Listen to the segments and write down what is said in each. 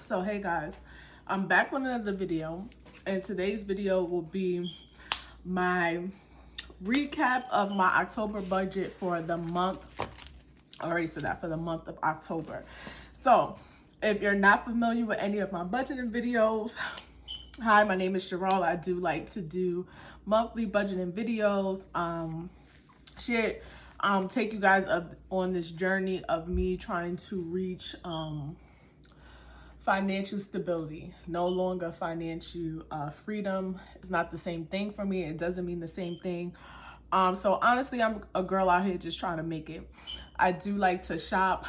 So hey guys, I'm back with another video, and today's video will be my recap of my October budget for the month. I already said that, for the month of October. So if you're not familiar with any of my budgeting videos, hi, my name is Cheryl. I do like to do monthly budgeting videos. Take you guys up on this journey of me trying to reach financial stability, no longer financial freedom. It's not the same thing for me. It doesn't mean the same thing. So honestly, I'm a girl out here just trying to make it. I do like to shop.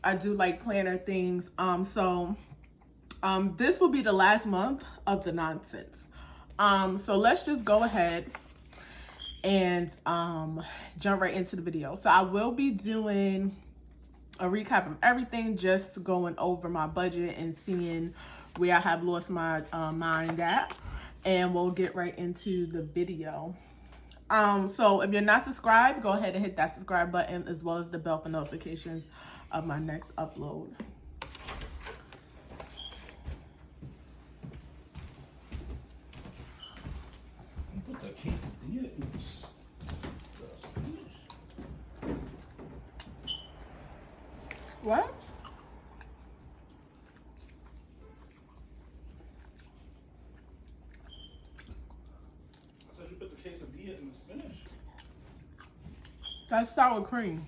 I do like planner things. This will be the last month of the nonsense. So let's just go ahead and jump right into the video. So I will be doing a recap of everything, just going over my budget and seeing where I have lost my mind at, and we'll get right into the video. So if you're not subscribed, go ahead and hit that subscribe button, as well as the bell for notifications of my next upload. Put the quesadilla in this. What? I said you put the quesadilla in the spinach. That's sour cream.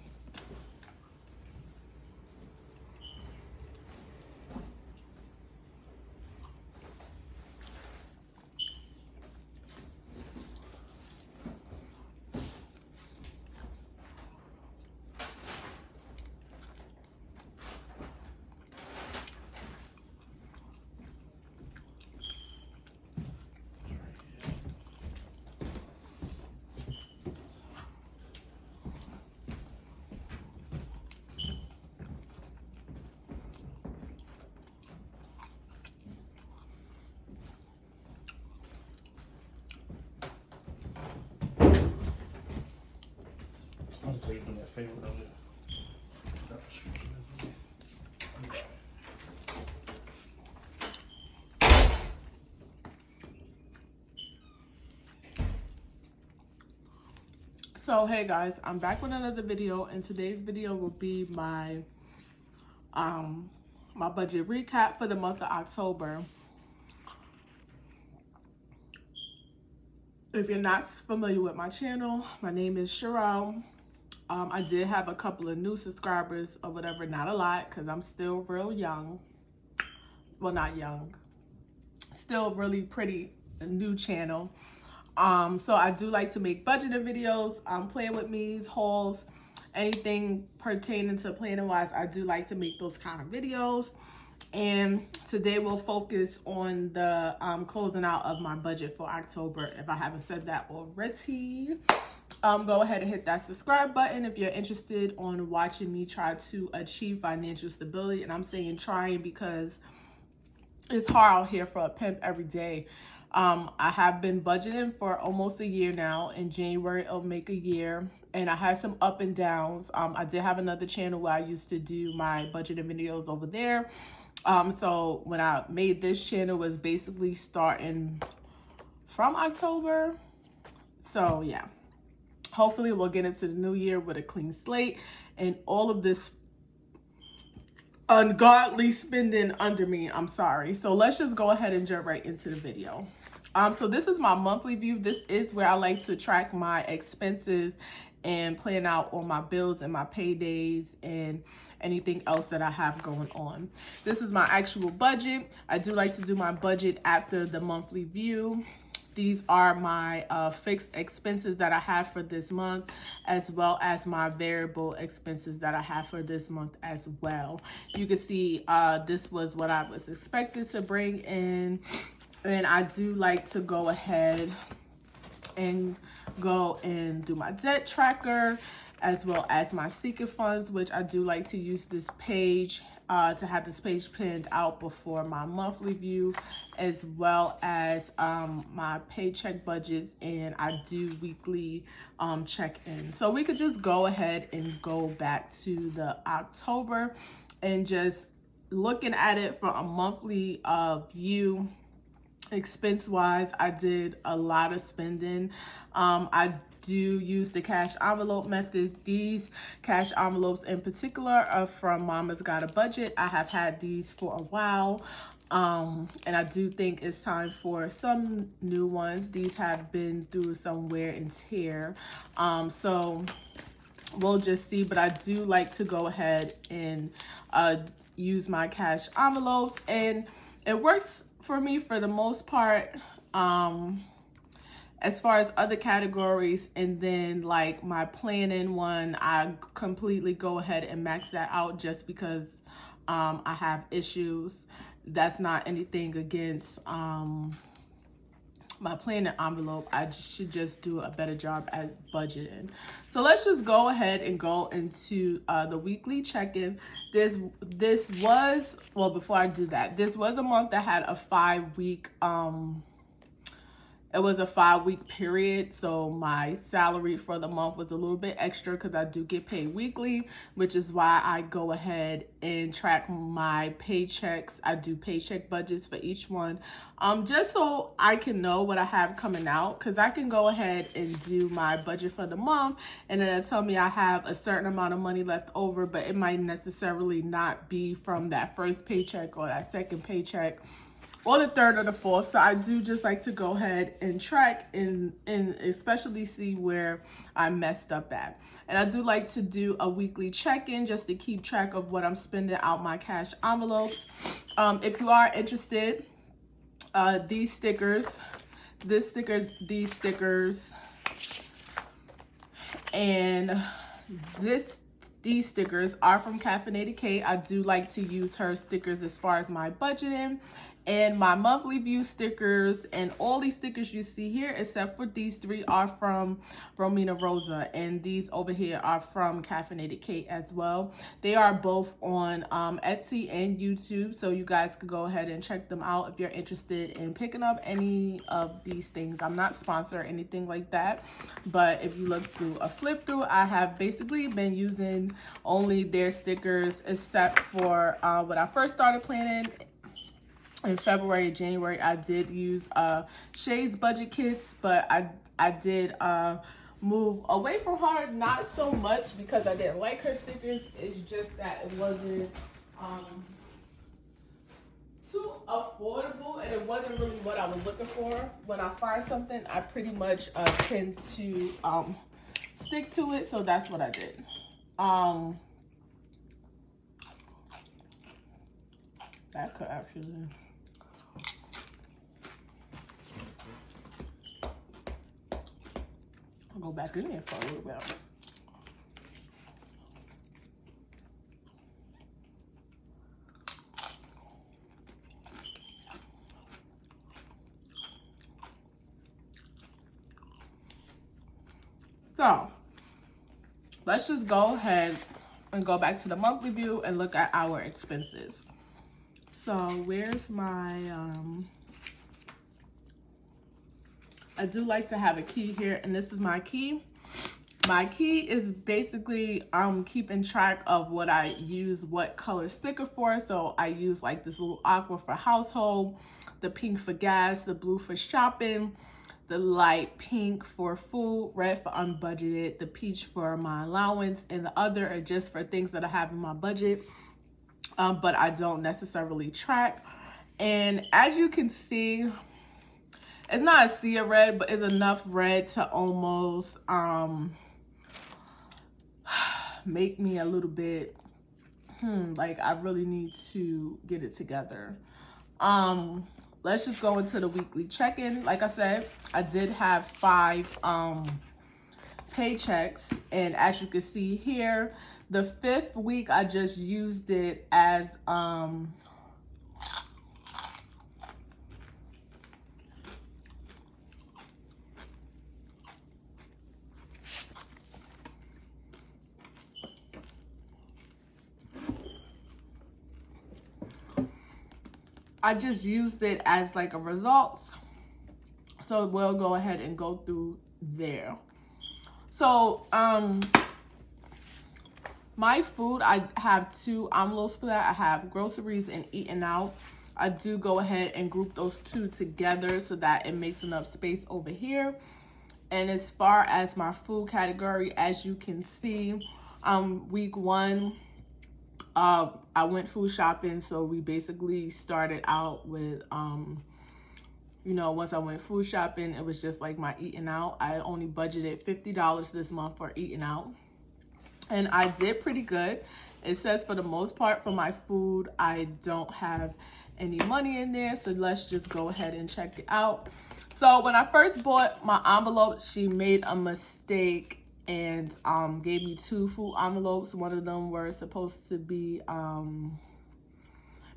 I'm gonna say you're doing that favor of it. That prescription is doing. So hey guys, I'm back with another video, and today's video will be my my budget recap for the month of October. If you're not familiar with my channel, my name is Cheryl. I did have a couple of new subscribers or whatever, not a lot, because I'm still real young. Well, not young, still really pretty new channel. So I do like to make budgeting videos, playing with me's, hauls, anything pertaining to planning wise. I do like to make those kind of videos. And today we'll focus on the closing out of my budget for October. If I haven't said that already, go ahead and hit that subscribe button if you're interested on watching me try to achieve financial stability. And I'm saying trying because it's hard out here for a pimp every day. I have been budgeting for almost a year now. In January, it'll make a year. And I had some up and downs. I did have another channel where I used to do my budgeting videos over there. So when I made this channel, was basically starting from October. So yeah, hopefully we'll get into the new year with a clean slate and all of this ungodly spending under me. I'm sorry. So let's just go ahead and jump right into the video. So this is my monthly view. This is where I like to track my expenses and plan out all my bills and my paydays and anything else that I have going on. This is my actual budget. I do like to do my budget after the monthly view. These are my fixed expenses that I have for this month, as well as my variable expenses that I have for this month as well. You can see this was what I was expected to bring in. And I do like to go ahead and go and do my debt tracker, as well as my secret funds, which I do like to use this page to have this page pinned out before my monthly view, as well as my paycheck budgets, and I do weekly check-in. So we could just go ahead and go back to the October and just looking at it from a monthly view, expense wise, I did a lot of spending. I do use the cash envelope methods. These cash envelopes in particular are from Mama's Got a Budget. I have had these for a while. And I do think it's time for some new ones. These have been through some wear and tear. So we'll just see, but I do like to go ahead and use my cash envelopes, and it works for me for the most part. As far as other categories, and then like my planning one, I completely go ahead and max that out just because I have issues. That's not anything against my planning envelope. I should just do a better job at budgeting. So let's just go ahead and go into the weekly check-in. This was, well, before I do that, this was a month that had a 5-week it was a 5-week period, so my salary for the month was a little bit extra because I do get paid weekly, which is why I go ahead and track my paychecks. I do paycheck budgets for each one, just so I can know what I have coming out, because I can go ahead and do my budget for the month, and then it'll tell me I have a certain amount of money left over, but it might necessarily not be from that first paycheck or that second paycheck, or the third or the fourth. So I do just like to go ahead and track and especially see where I messed up at. And I do like to do a weekly check-in just to keep track of what I'm spending out my cash envelopes. If you are interested, these stickers, these stickers, and these stickers are from Caffeinated Kate. I do like to use her stickers as far as my budgeting and my monthly view stickers, and all these stickers you see here except for these 3 are from Romina Rosa, and these over here are from Caffeinated Kate as well. They are both on Etsy and YouTube, so you guys could go ahead and check them out if you're interested in picking up any of these things. I'm not sponsored or anything like that, but if you look through a flip through, I have basically been using only their stickers except for when I first started planning in February, January. I did use Shay's budget kits, but I did move away from her, not so much because I didn't like her stickers. It's just that it wasn't too affordable, and it wasn't really what I was looking for. When I find something, I pretty much tend to stick to it, so that's what I did. That could actually... I'll go back in there for a little bit. So let's just go ahead and go back to the monthly view and look at our expenses. So where's my I do like to have a key here, and this is my key. My key is basically keeping track of what I use what color sticker for. So I use like this little aqua for household, the pink for gas, the blue for shopping, the light pink for food, red for unbudgeted, the peach for my allowance, and the other are just for things that I have in my budget, but I don't necessarily track. And as you can see, it's not a sea of red, but it's enough red to almost make me a little bit, like I really need to get it together. Let's just go into the weekly check-in. Like I said, I did have 5 paychecks, and as you can see here, the 5th week I just used it as like a results. So we'll go ahead and go through there. So My food, I have two envelopes for that. I have groceries and eating out. I do go ahead and group those two together so that it makes enough space over here. And as far as my food category, as you can see, week one, I went food shopping. So we basically started out with, once I went food shopping, it was just like my eating out. I only budgeted $50 this month for eating out. And I did pretty good. It says for the most part for my food, I don't have any money in there. So let's just go ahead and check it out. So when I first bought my envelope, she made a mistake and gave me two food envelopes. One of them were supposed to be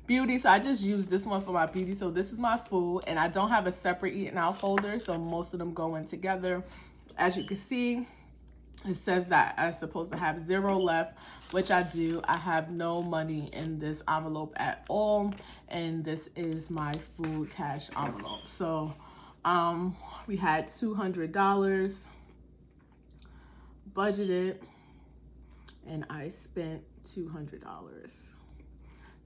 beauty, so I just used this one for my beauty. So this is my food, and I don't have a separate eating out folder, so most of them go in together. As you can see, it says that I'm supposed to have 0 left, which I do. I have no money in this envelope at all, and this is my food cash envelope. So we had $200 budgeted, and I spent $200.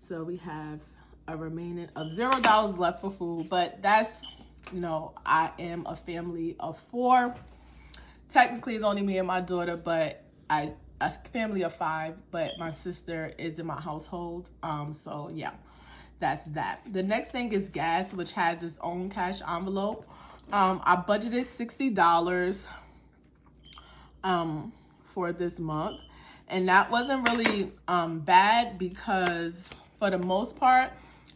So we have a remaining of $0 left for food, but that's, I am a family of 4. Technically, it's only me and my daughter, but a family of 5, but my sister is in my household. So yeah, that's that. The next thing is gas, which has its own cash envelope. I budgeted $60 for this month, and that wasn't really bad because for the most part,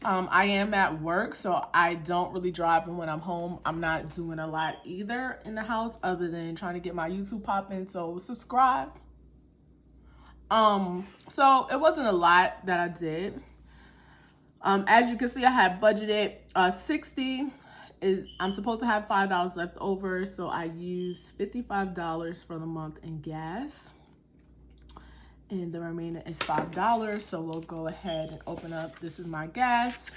I am at work, so I don't really drive, and when I'm home, I'm not doing a lot either in the house other than trying to get my YouTube popping, so subscribe. So it wasn't a lot that I did. As you can see, I had budgeted $60. I'm supposed to have $5 left over, so I used $55 for the month in gas. And the remainder is $5. So we'll go ahead and open up. This is my gas.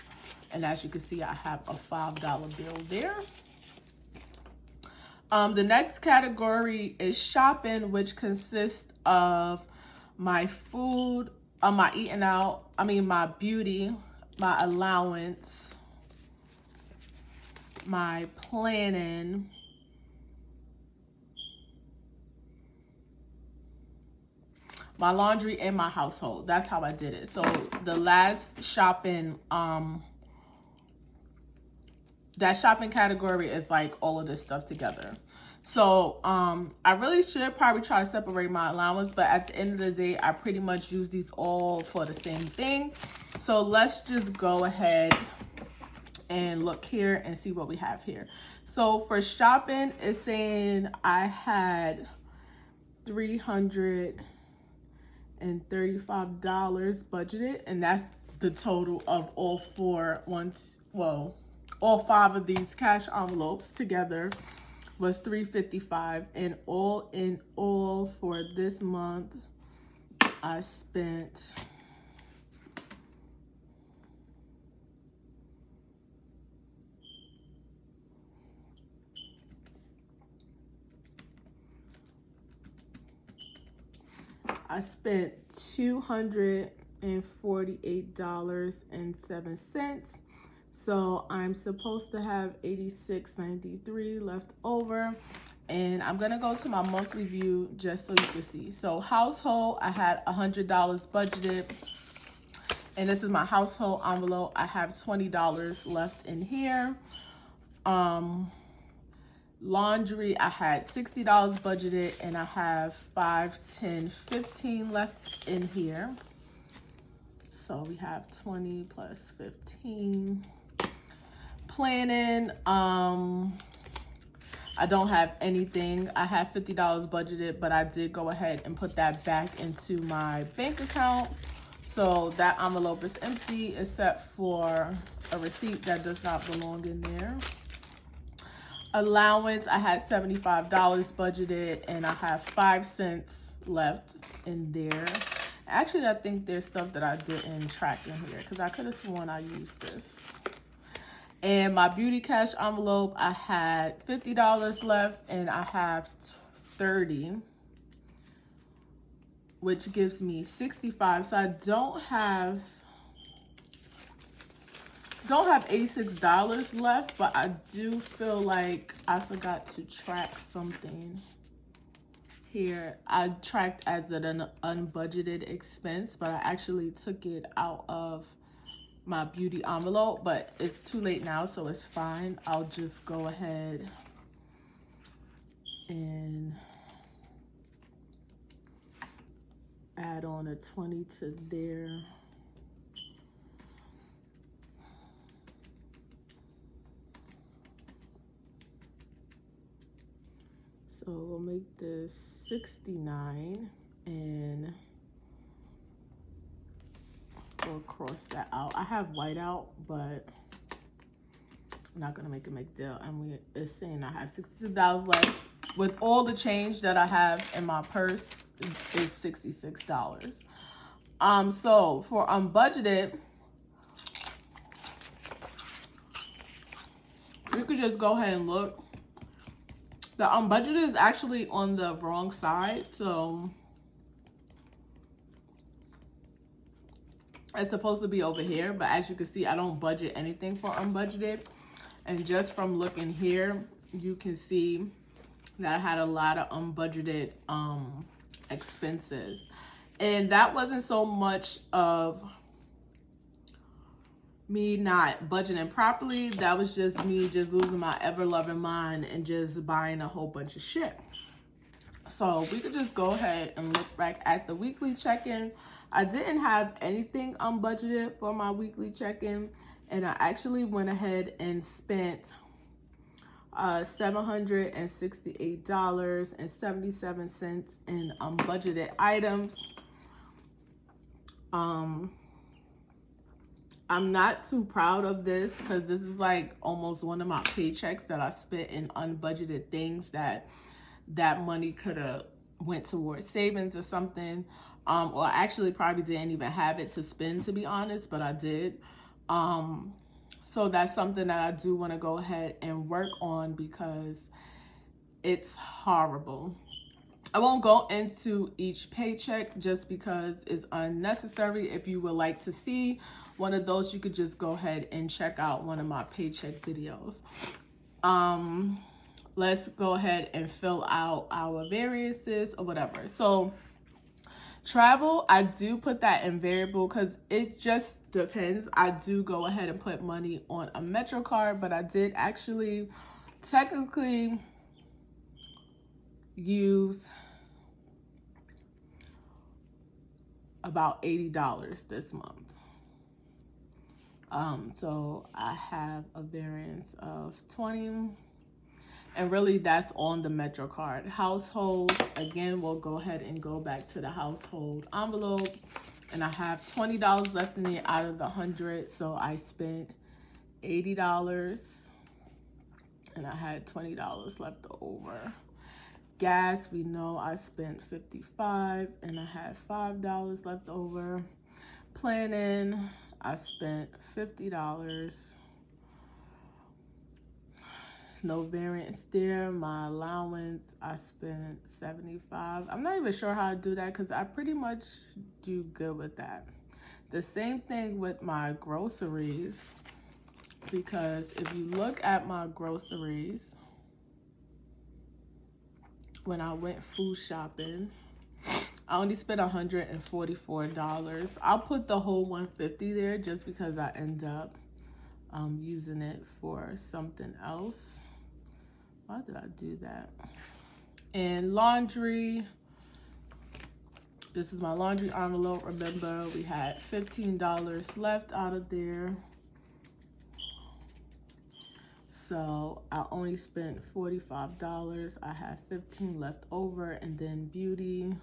And as you can see, I have a $5 bill there. The next category is shopping, which consists of my food, my eating out, my beauty, my allowance, my planning, my laundry, and my household. That's how I did it. So the last shopping, that shopping category is like all of this stuff together. So I really should probably try to separate my allowance, but at the end of the day, I pretty much use these all for the same thing. So let's just go ahead and look here and see what we have here. So for shopping, it's saying I had $335 budgeted, and that's the total of all 5 of these cash envelopes together was $355, and all in all for this month I spent $248.07. So I'm supposed to have $86.93 left over. And I'm gonna go to my monthly view just so you can see. So household, I had $100 budgeted. And this is my household envelope. I have $20 left in here. Laundry, I had $60 budgeted, and I have $5, $10, $15 left in here. So we have 20 plus 15. Planning, I don't have anything. I have $50 budgeted, but I did go ahead and put that back into my bank account. So that envelope is empty except for a receipt that does not belong in there. Allowance, I had $75 budgeted, and I have 5 cents left in there. Actually, I think there's stuff that I didn't track in here because I could have sworn I used this. And my beauty cash envelope, I had $50 left, and I have 30. which gives me 65. So I don't have $86 left, but I do feel like I forgot to track something here. I tracked as an unbudgeted expense, but I actually took it out of my beauty envelope, but it's too late now, so it's fine. I'll just go ahead and add on a 20 to there. So we'll make this 69 and we'll cross that out. I have white out, but I'm not gonna make a big deal. And it's saying I have $62 left. With all the change that I have in my purse, is $66. So for unbudgeted, you could just go ahead and look. The unbudgeted is actually on the wrong side, so it's supposed to be over here, but as you can see, I don't budget anything for unbudgeted. And just from looking here, you can see that I had a lot of unbudgeted expenses. And that wasn't so much of me not budgeting properly. That was just me just losing my ever-loving mind and just buying a whole bunch of shit. So we could just go ahead and look back at the weekly check-in. I didn't have anything unbudgeted for my weekly check-in, and I actually went ahead and spent $768.77 in unbudgeted items. I'm not too proud of this because this is like almost one of my paychecks that I spent in unbudgeted things that money could have went towards savings or something. Or I actually probably didn't even have it to spend, to be honest, but I did. So that's something that I do want to go ahead and work on because it's horrible. I won't go into each paycheck just because it's unnecessary. If you would like to see one of those, you could just go ahead and check out one of my paycheck videos. Let's go ahead and fill out our variances or whatever. So travel, I do put that in variable because it just depends. I do go ahead and put money on a Metro card, but I did actually technically use about $80 this month. So I have a variance of 20, and really that's on the Metro card. Household, again, we'll go ahead and go back to the household envelope, and I have $20 left in it out of the 100, so I spent $80, and I had $20 left over. Gas, we know I spent $55, and I had $5 left over. Planning, I spent $50. No variance there. My allowance, I spent $75. I'm not even sure how to do that because I pretty much do good with that. The same thing with my groceries, because if you look at my groceries, when I went food shopping, I only spent $144. I'll put the whole $150 there just because I end up using it for something else. Why did I do that? And laundry, this is my laundry envelope. Remember, we had $15 left out of there. So I only spent $45. I have $15 left over. And then beauty,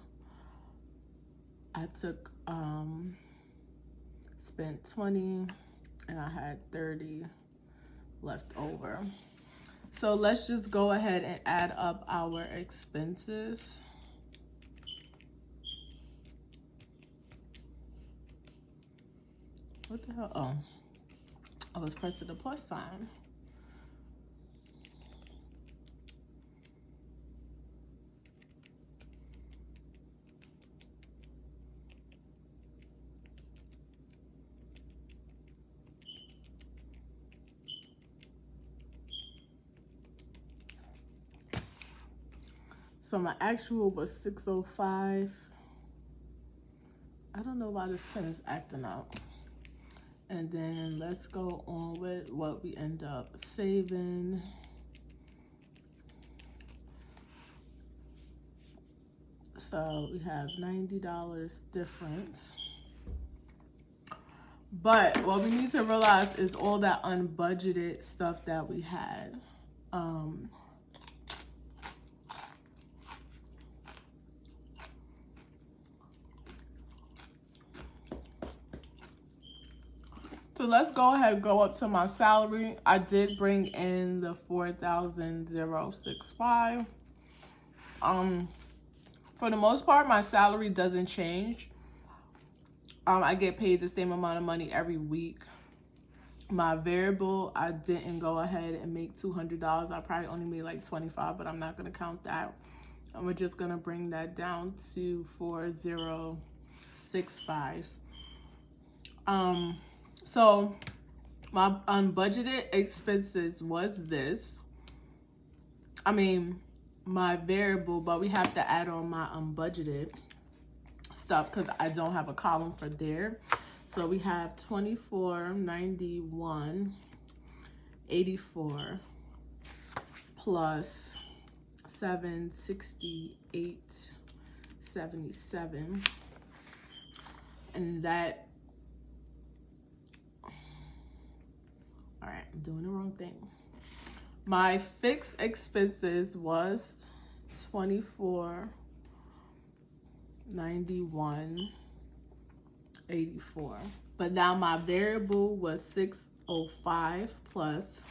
I took spent $20, and I had $30 left over. So let's just go ahead and add up our expenses. What the hell? Oh, I was pressing the plus sign. So my actual was 605. I don't know why this pen is acting out. And then let's go on with what we end up saving. So we have $90 difference. But what we need to realize is all that unbudgeted stuff that we had. So let's go ahead and go up to my salary. I did bring in the $4,065. For the most part, my salary doesn't change. I get paid the same amount of money every week. My variable, I didn't go ahead and make $200. I probably only made like 25, but I'm not gonna count that. And we're just gonna bring that down to 4065. So my unbudgeted expenses was this. I mean, my variable, but we have to add on my unbudgeted stuff because I don't have a column for there. So we have 2491.84 plus 768.77, and that, all right, I'm doing the wrong thing. My fixed expenses was 2491.84, but now my variable was 605 plus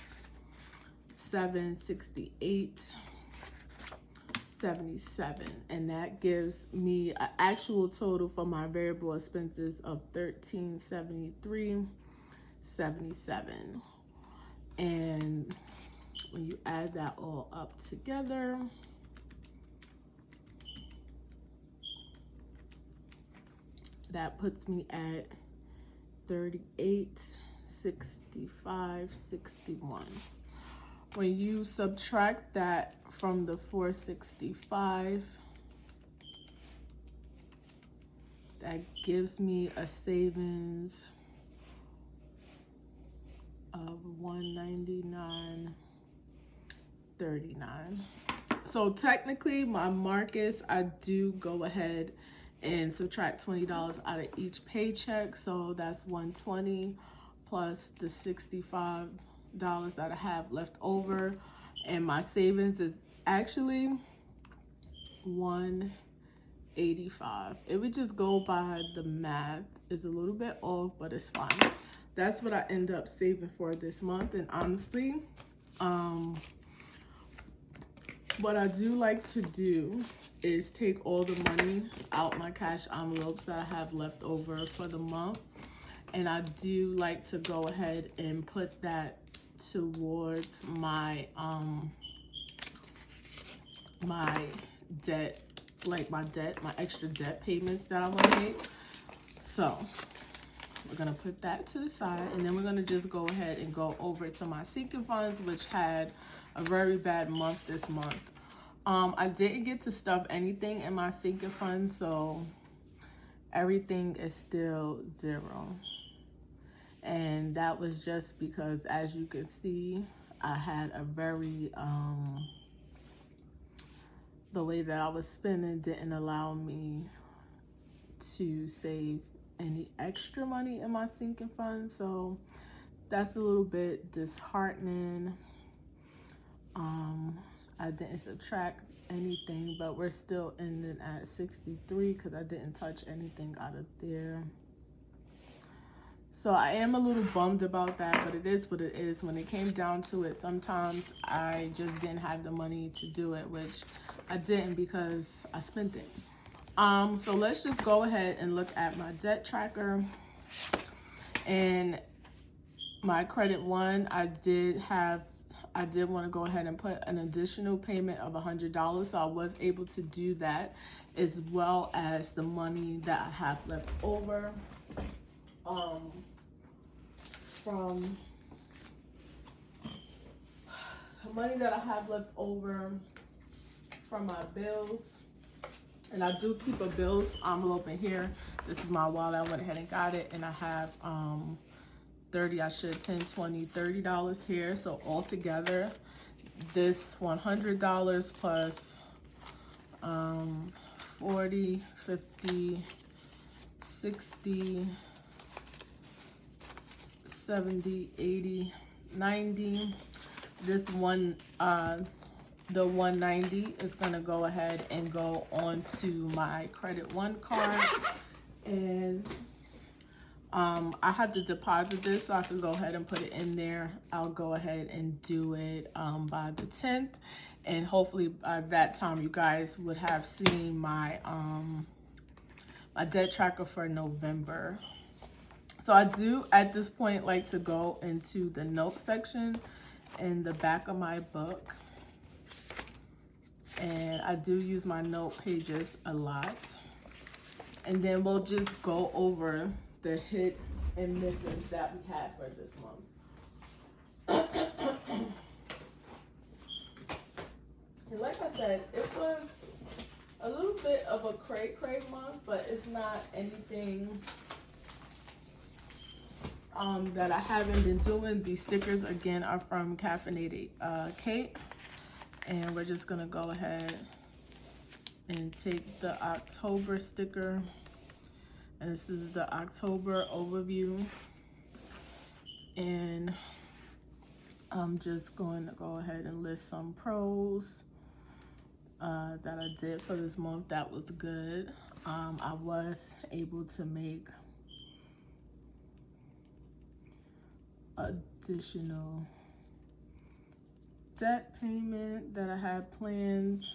768.77, and that gives me an actual total for my variable expenses of 1373.77. And when you add that all up together, that puts me at 3865.61. When you subtract that from the 465, that gives me a savings of 199.39. So technically my Marcus, I do go ahead and subtract $20 out of each paycheck, so that's 120 plus the $65 that I have left over, and my savings is actually 185. It would just go by the math. It's a little bit off, but it's fine. That's what I end up saving for this month. And honestly, what I do like to do is take all the money out my cash envelopes that I have left over for the month, and I do like to go ahead and put that towards my my debt, like my extra debt payments that I want to make. So we're gonna put that to the side, and then we're gonna just go ahead and go over to my sinking funds, which had a very bad month this month. I didn't get to stuff anything in my sinking fund, so everything is still zero. And that was just because, as you can see, I had a very, the way that I was spending didn't allow me to save any extra money in my sinking fund. So that's a little bit disheartening. I didn't subtract anything, but we're still ending at 63 because I didn't touch anything out of there. So I am a little bummed about that, but it is what it is. When it came down to it, sometimes I just didn't have the money to do it, which I didn't because I spent it. So let's just go ahead and look at my debt tracker. And my credit one, I did want to go ahead and put an additional payment of $100. So I was able to do that, as well as the money that I have left over from from my bills. And I do keep a bills envelope in here. This is my wallet. I went ahead and got it. And I have 30, I should 10, 20, $30 here. So altogether, this $100 plus 40, 50, 60, 70, 80, 90. This one, the 190 is gonna go ahead and go onto my Credit One card. And I have to deposit this so I can go ahead and put it in there. I'll go ahead and do it by the 10th. And hopefully by that time you guys would have seen my my debt tracker for November. So I do at this point like to go into the note section in the back of my book. And I do use my note pages a lot. And then we'll just go over the hit and misses that we had for this month. And like I said, it was a little bit of a cray month, but it's not anything that I haven't been doing. These stickers again are from Caffeinated Kate, and we're just gonna go ahead and take the October sticker, and this is the October overview, and I'm just going to go ahead and list some pros that I did for this month that was good. I was able to make additional debt payment that I had planned.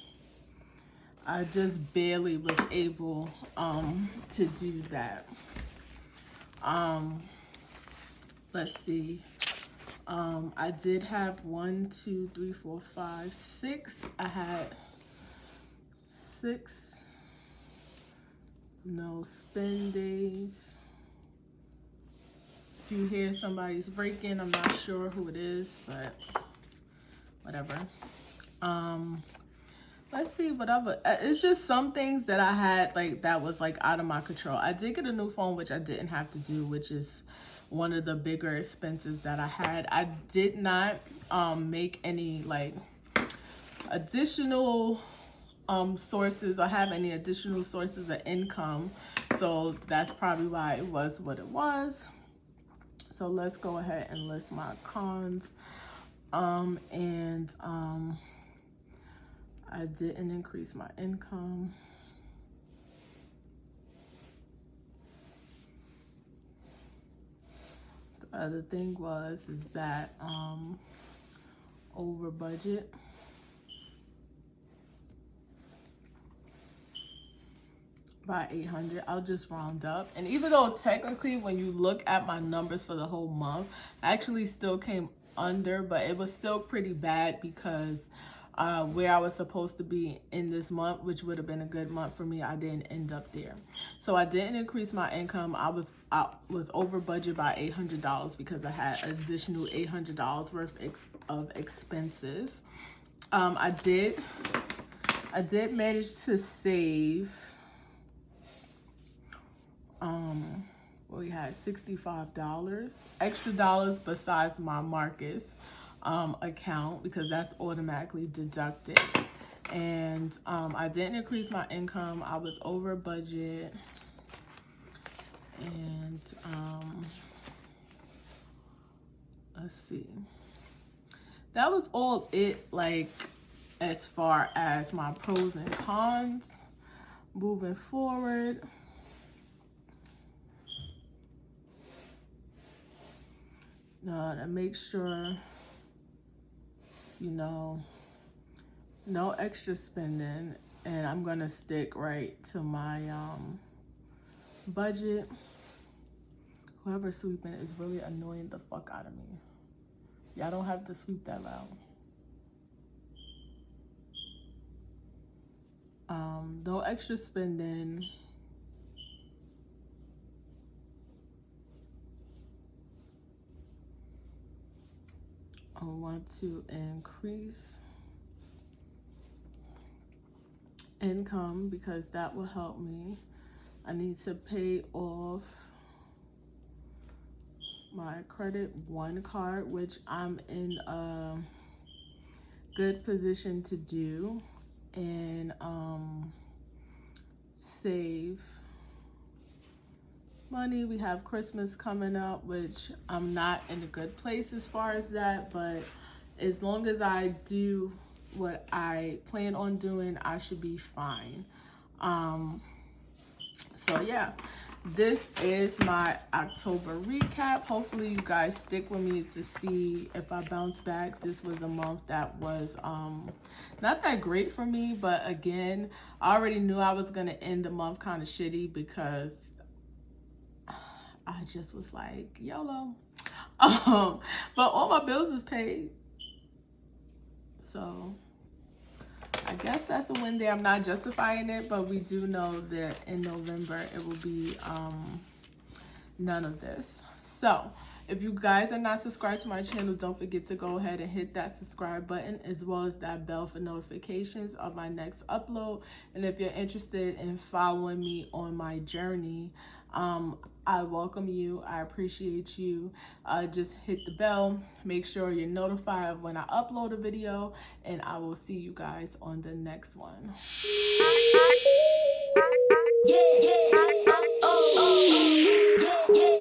I just barely was able to do that. Let's see. I did have 1, 2, 3, 4, 5, 6. I had 6 no spend days. If you hear somebody's breaking, I'm not sure who it is, but whatever. Let's see, whatever. It's just some things that I had like that was like out of my control. I did get a new phone, which I didn't have to do, which is one of the bigger expenses that I had. I did not make any like additional sources or have any additional sources of income. So that's probably why it was what it was. So let's go ahead and list my cons. I didn't increase my income. The other thing is that over budget. By 800. I'll just round up. And even though technically when you look at my numbers for the whole month, I actually still came under, but it was still pretty bad because where I was supposed to be in this month, which would have been a good month for me, I didn't end up there. So I didn't increase my income. I was over budget by $800 because I had additional $800 worth of expenses. I did manage to save. We had $65 extra dollars besides my Marcus account because that's automatically deducted. And I didn't increase my income. I was over budget. And let's see. That was all it, like, as far as my pros and cons moving forward. To make sure, you know, no extra spending, and I'm gonna stick right to my budget. Whoever's sweeping is really annoying the fuck out of me. Y'all don't have to sweep that loud. No extra spending. I want to increase income because that will help me. I need to pay off my credit one card, which I'm in a good position to do, and save money. We have Christmas coming up, which I'm not in a good place as far as that, but as long as I do what I plan on doing, I should be fine. So yeah, this is my October recap. Hopefully you guys stick with me to see if I bounce back. This was a month that was not that great for me, but again, I already knew I was gonna end the month kind of shitty because I just was like, YOLO. But all my bills is paid. So I guess that's a win there. I'm not justifying it, but we do know that in November it will be none of this. So if you guys are not subscribed to my channel, don't forget to go ahead and hit that subscribe button as well as that bell for notifications of my next upload. And if you're interested in following me on my journey, I welcome you. I appreciate you. Just hit the bell. Make sure you're notified when I upload a video, and I will see you guys on the next one. Yeah, yeah.